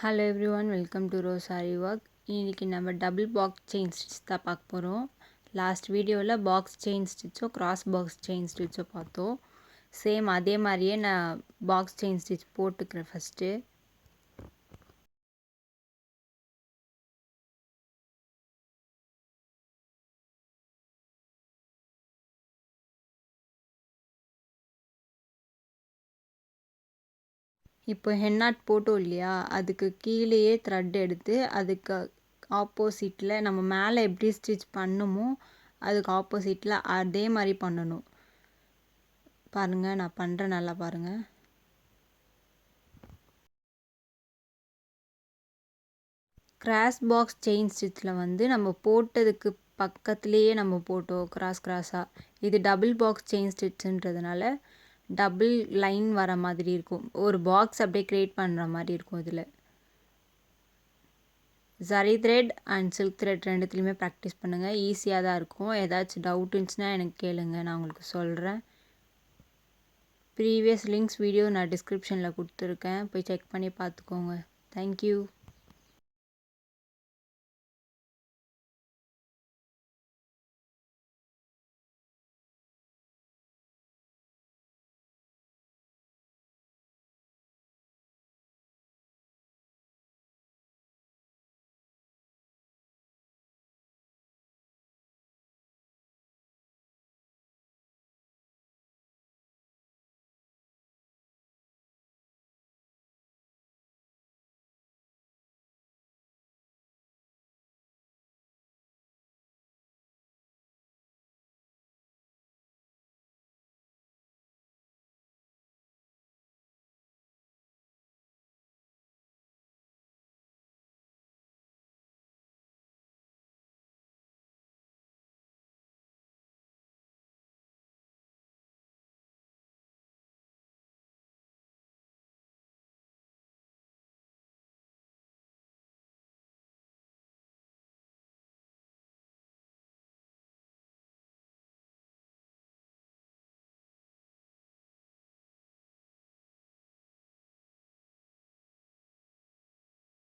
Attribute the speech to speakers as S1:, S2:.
S1: Hello every one, welcome to rose aari work. இன்றைக்கி நம்ம double box chain stitch தான் பார்க்க போகிறோம். லாஸ்ட் வீடியோவில் பாக்ஸ் செயின் ஸ்டிச்சோ கிராஸ் பாக்ஸ் செயின் ஸ்டிச்சோ பார்த்தோம். சேம் அதே மாதிரியே நான் பாக்ஸ் செயின் ஸ்டிச் போட்டுக்கிறேன் ஃபஸ்ட்டு. இப்போ ஹென்னாட் போட்டோம் இல்லையா, அதுக்கு கீழேயே த்ரெட் எடுத்து அதுக்கு ஆப்போசிட்டில் நம்ம மேலே எப்படி ஸ்டிச் பண்ணுமோ அதுக்கு ஆப்போசிட்டில் அதே மாதிரி பண்ணணும். பாருங்கள், நான் பண்ணுறேன், நல்லா பாருங்கள். கிராஸ் பாக்ஸ் செயின் ஸ்டிச்சில் நம்ம போட்டதுக்கு பக்கத்துலேயே நம்ம போட்டோம் கிராஸாக. இது டபுள் பாக்ஸ் செயின் ஸ்டிச்சுன்றதுனால டபுள் லைன் வர மாதிரி இருக்கும். ஒரு பாக்ஸ் அப்படியே க்ரியேட் பண்ணுற மாதிரி இருக்கும். இதில் zari thread and silk thread ரெண்டுத்துலேயுமே ப்ராக்டிஸ் பண்ணுங்கள். ஈஸியாக தான் இருக்கும். ஏதாச்சும் டவுட் இருந்துச்சுன்னா எனக்கு கேளுங்க, நான் உங்களுக்கு சொல்கிறேன். ப்ரீவியஸ் லிங்க்ஸ் வீடியோ நான் டிஸ்கிரிப்ஷனில் கொடுத்துருக்கேன், போய் செக் பண்ணி பார்த்துக்கோங்க. தேங்க்யூ.